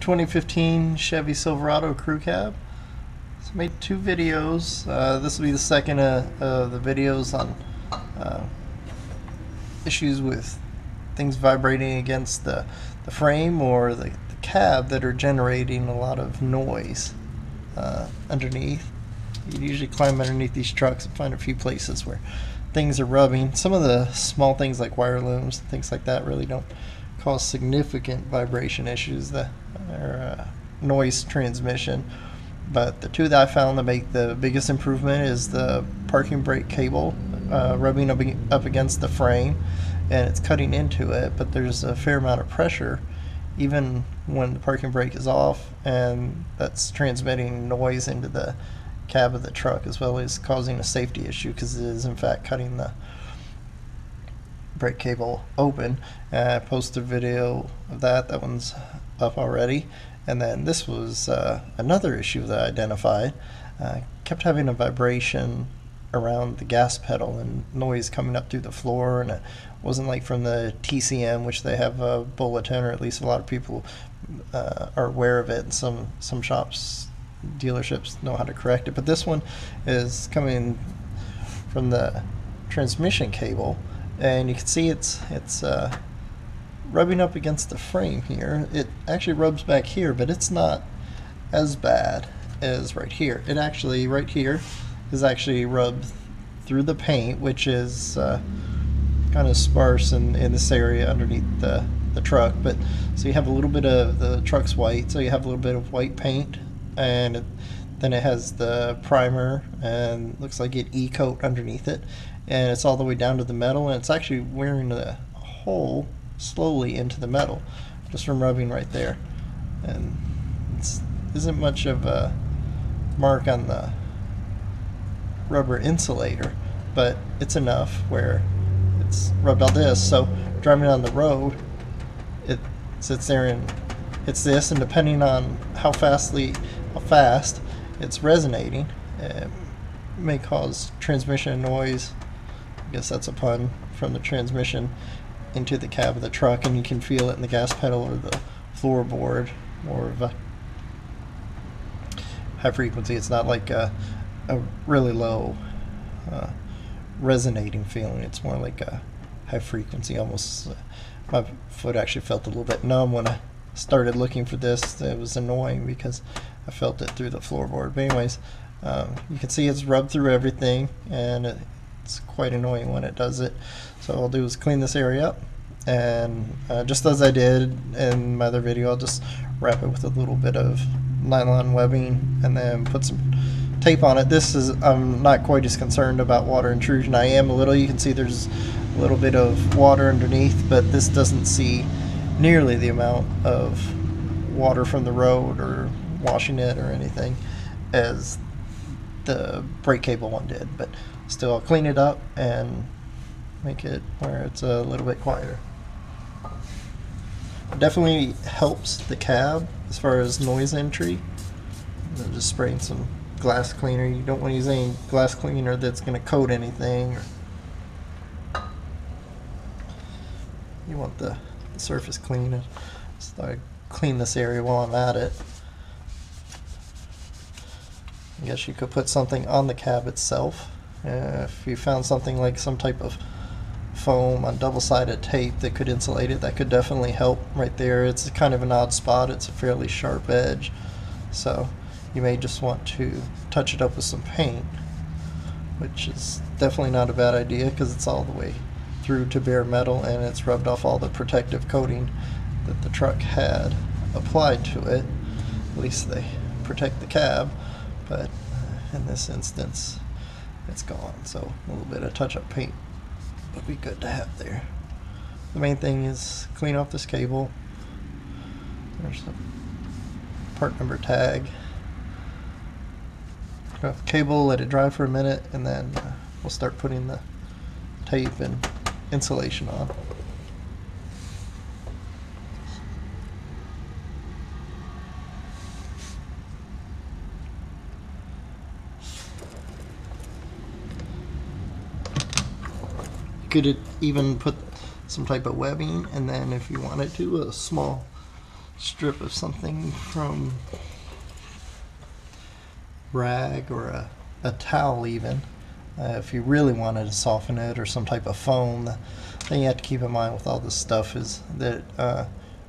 2015 Chevy Silverado crew cab. So I made two videos. This will be the second of the videos on issues with things vibrating against the frame or the cab that are generating a lot of noise underneath. You usually climb underneath these trucks and find a few places where things are rubbing. Some of the small things like wire looms and things like that really don't cause significant vibration issues or noise transmission. But the two that I found to make the biggest improvement is the parking brake cable rubbing up against the frame, and it's cutting into it, but there's a fair amount of pressure even when the parking brake is off, and that's transmitting noise into the cab of the truck as well as causing a safety issue because it is in fact cutting the brake cable open. I posted a video of that one's up already. And then this was another issue that I identified. Kept having a vibration around the gas pedal and noise coming up through the floor, and it wasn't like from the TCM, which they have a bulletin, or at least a lot of people are aware of it, and some shops, dealerships know how to correct it. But this one is coming from the transmission cable, and you can see it's rubbing up against the frame here. It actually rubs back here, but it's not as bad as right here. It actually, right here, is actually rubbed through the paint, which is kind of sparse in this area underneath the truck. But so you have a little bit of the truck's white, so you have a little bit of white paint, and then it has the primer, and looks like it e-coat underneath it, and it's all the way down to the metal, and it's actually wearing a hole slowly into the metal just from rubbing right there. And it isn't much of a mark on the rubber insulator, but it's enough where it's rubbed on this, so driving on the road it sits there and hits this, and depending on how fast it's resonating, it may cause transmission noise. I guess that's a pun, from the transmission into the cab of the truck, and you can feel it in the gas pedal or the floorboard, more of a high frequency. It's not like a really low resonating feeling. It's more like a high frequency, almost. My foot actually felt a little bit numb when I started looking for this. It was annoying because I felt it through the floorboard. But anyways, you can see it's rubbed through everything, and it's quite annoying when it does it. So all I'll do is clean this area up, and just as I did in my other video, I'll just wrap it with a little bit of nylon webbing and then put some tape on it. I'm not quite as concerned about water intrusion. I am a little. You can see there's a little bit of water underneath, but this doesn't see nearly the amount of water from the road or washing it or anything as the brake cable one did. But still, I'll clean it up and make it where it's a little bit quieter. It definitely helps the cab as far as noise entry. Just spraying some glass cleaner. You don't want to use any glass cleaner that's going to coat anything. You want the surface clean. So I clean this area while I'm at it. I guess you could put something on the cab itself. If you found something like some type of foam on double-sided tape that could insulate it, that could definitely help right there. It's kind of an odd spot. It's a fairly sharp edge, so you may just want to touch it up with some paint, which is definitely not a bad idea because it's all the way through to bare metal, and it's rubbed off all the protective coating that the truck had applied to it. At least they protect the cab, but in this instance it's gone, so a little bit of touch-up paint would be good to have there. The main thing is clean off this cable. There's the part number tag. Cut off the cable, let it dry for a minute, and then we'll start putting the tape and insulation on. Could even put some type of webbing, and then if you wanted to, a small strip of something from rag or a towel even. If you really wanted to soften it, or some type of foam, the thing you have to keep in mind with all this stuff is that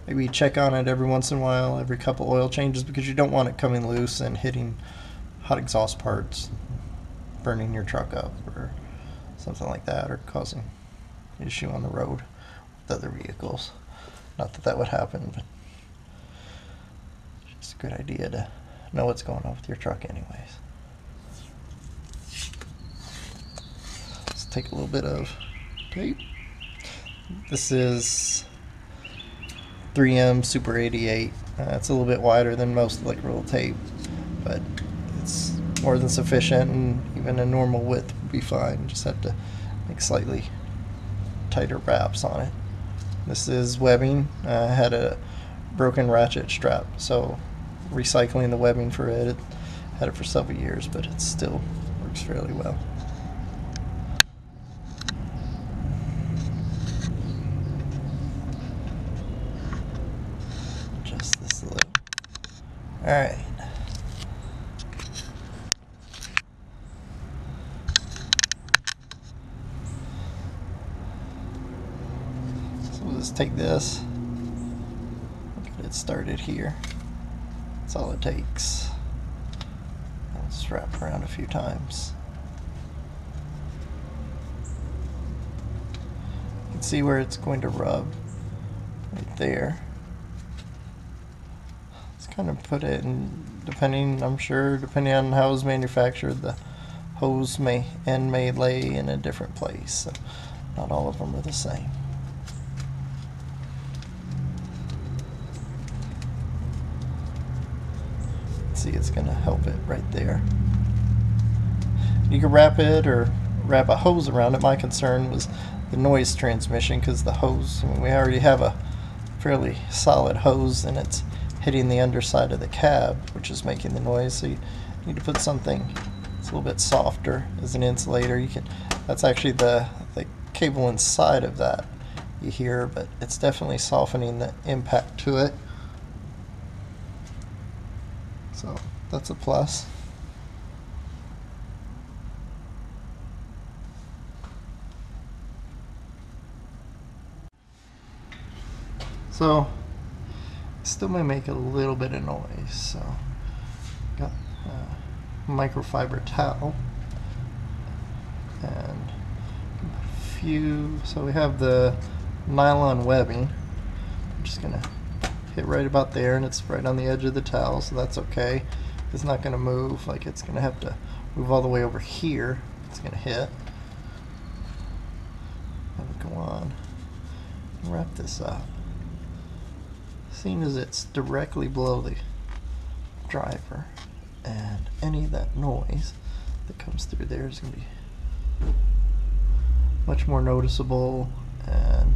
maybe check on it every once in a while, every couple oil changes, because you don't want it coming loose and hitting hot exhaust parts, burning your truck up or something like that, or causing issue on the road with other vehicles. Not that that would happen, but it's a good idea to know what's going on with your truck anyways. Let's take a little bit of tape. This is 3M Super 88. It's a little bit wider than most electrical tape, but it's more than sufficient, and even a normal width would be fine. Just have to make slightly tighter wraps on it. This is webbing. I had a broken ratchet strap, so recycling the webbing for it, had it for several years, but it still works fairly well. Just this little. Alright. So we'll just take this, get it started here. That's all it takes. I'll just wrap around a few times. You can see where it's going to rub right there. Let's kind of put it in, depending on how it's manufactured, the hose may lay in a different place. So not all of them are the same. See, it's going to help it right there. You can wrap it or wrap a hose around it. My concern was the noise transmission, because the hose, I mean, we already have a fairly solid hose and it's hitting the underside of the cab, which is making the noise. So you need to put something that's a little bit softer as an insulator. That's actually the cable inside of that you hear, but it's definitely softening the impact to it. So that's a plus. So still may make a little bit of noise. So got a microfiber towel and a few. So we have the nylon webbing. I'm just gonna hit right about there, and it's right on the edge of the towel, so that's okay. It's not going to move. Like, it's going to have to move all the way over here. It's going to hit. And go on and wrap this up. Seeing as it's directly below the driver, and any of that noise that comes through there is going to be much more noticeable, and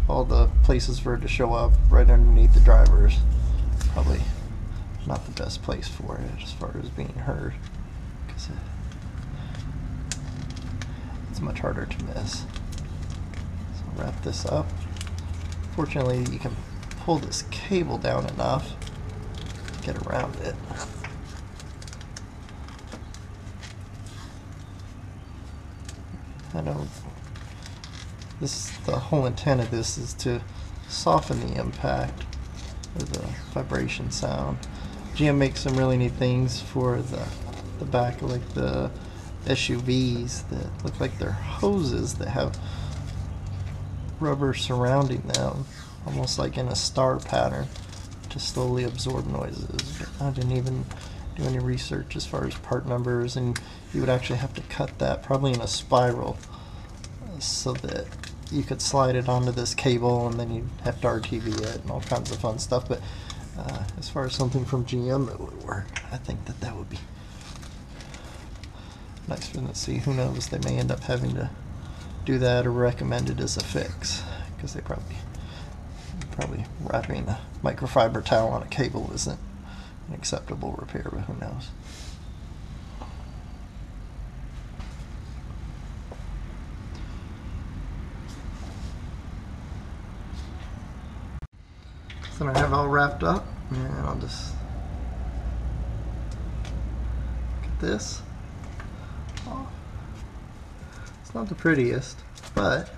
all the places for it to show up right underneath the driver's probably not the best place for it as far as being heard, because it's much harder to miss. So wrap this up. Fortunately, you can pull this cable down enough to get around it. I know the whole intent of this is to soften the impact or the vibration sound. GM makes some really neat things for the back, like the SUVs that look like they're hoses that have rubber surrounding them, almost like in a star pattern, to slowly absorb noises. I didn't even do any research as far as part numbers, and you would actually have to cut that probably in a spiral so that you could slide it onto this cable, and then you'd have to RTV it and all kinds of fun stuff. But as far as something from GM that would work, I think that would be nice for them to see. Who knows, they may end up having to do that or recommend it as a fix, because they probably wrapping a microfiber towel on a cable isn't an acceptable repair, but who knows. when I have it all wrapped up, and I'll just get this. Oh, it's not the prettiest, but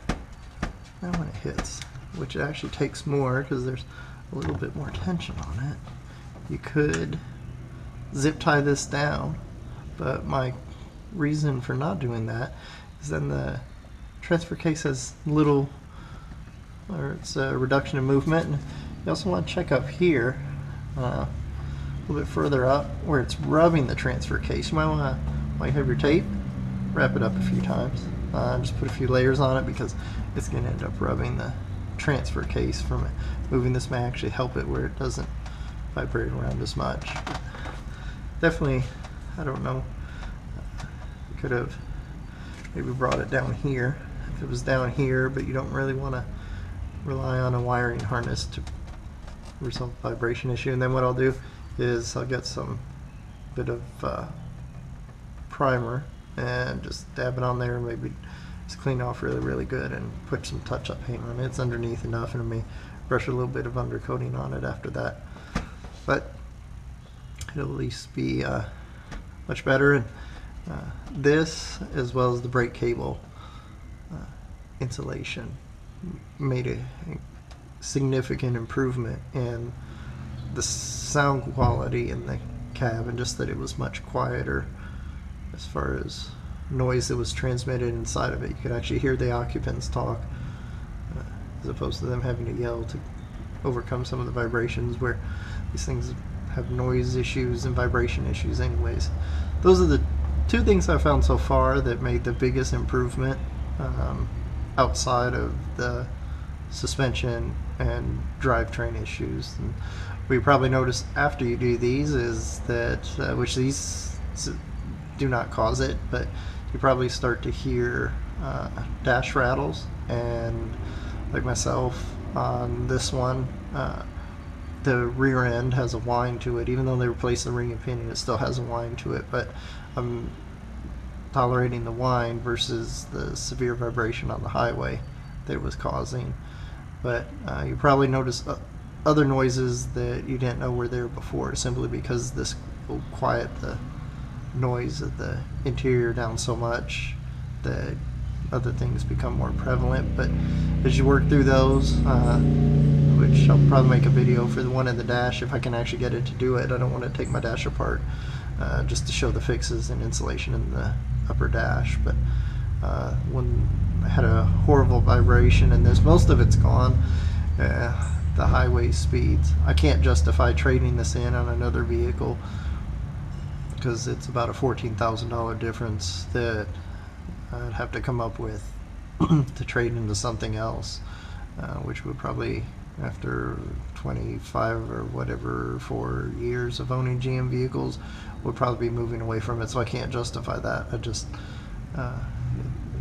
now when it hits, which it actually takes more because there's a little bit more tension on it, you could zip tie this down, but my reason for not doing that is then the transfer case has little, or it's a reduction in movement. And you also want to check up here, a little bit further up, where it's rubbing the transfer case. You might want to, while you have your tape, wrap it up a few times. Just put a few layers on it because it's going to end up rubbing the transfer case from it. Moving this may actually help it where it doesn't vibrate around as much. Definitely, I don't know, you could have maybe brought it down here if it was down here, but you don't really want to rely on a wiring harness to resolve the vibration issue. And then what I'll do is I'll get some bit of primer and just dab it on there, and maybe just clean off really good and put some touch-up paint on it. It's underneath enough, and I may brush a little bit of undercoating on it after that. But it'll at least be much better. And this, as well as the brake cable insulation, made a significant improvement in the sound quality in the cab, and just that it was much quieter as far as noise that was transmitted inside of it. You could actually hear the occupants talk as opposed to them having to yell to overcome some of the vibrations, where these things have noise issues and vibration issues anyways. Those are the two things I found so far that made the biggest improvement outside of the suspension and drivetrain issues. And what you probably notice after you do these is that, which these do not cause it, but you probably start to hear dash rattles. And like myself on this one, the rear end has a whine to it. Even though they replaced the ring and pinion, it still has a whine to it, but I'm tolerating the whine versus the severe vibration on the highway that it was causing. But you probably notice other noises that you didn't know were there before, simply because this will quiet the noise of the interior down so much that other things become more prevalent. But as you work through those, which I'll probably make a video for the one in the dash if I can actually get it to do it. I don't want to take my dash apart just to show the fixes and insulation in the upper dash. But when I had a horrible vibration in this, most of it's gone. The highway speeds, I can't justify trading this in on another vehicle because it's about a $14,000 difference that I'd have to come up with to trade into something else, which would probably, after 25 or whatever 4 years of owning GM vehicles, would probably be moving away from it. So I can't justify that. I just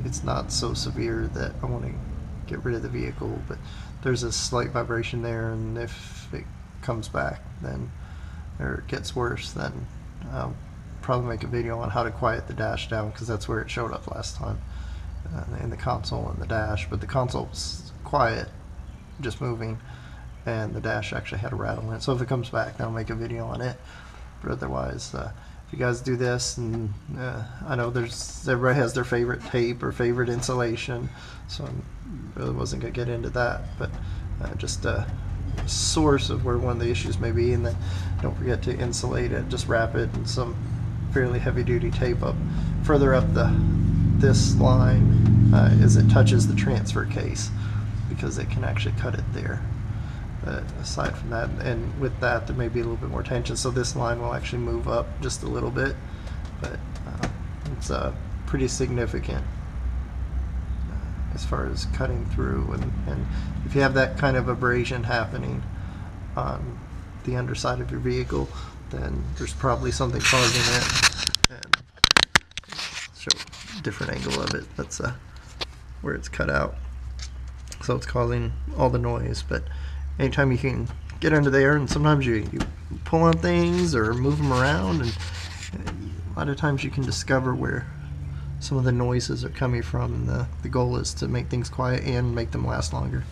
it's not so severe that I want to get rid of the vehicle, but there's a slight vibration there, and if it comes back then, or it gets worse, then I'll probably make a video on how to quiet the dash down, because that's where it showed up last time, in the console and the dash. But the console was quiet, just moving, and the dash actually had a rattle in it. So if it comes back, then I'll make a video on it. But otherwise, if you guys do this, and I know everybody has their favorite tape or favorite insulation, so I really wasn't going to get into that, but just a source of where one of the issues may be. And then don't forget to insulate it. Just wrap it in some fairly heavy-duty tape up further up this line as it touches the transfer case, because it can actually cut it there. But aside from that, and with that, there may be a little bit more tension, so this line will actually move up just a little bit, but it's pretty significant as far as cutting through. And if you have that kind of abrasion happening on the underside of your vehicle, then there's probably something causing it. And show a different angle of it. That's where it's cut out, so it's causing all the noise. But anytime you can get under there, and sometimes you pull on things or move them around, and a lot of times you can discover where some of the noises are coming from, and the goal is to make things quiet and make them last longer.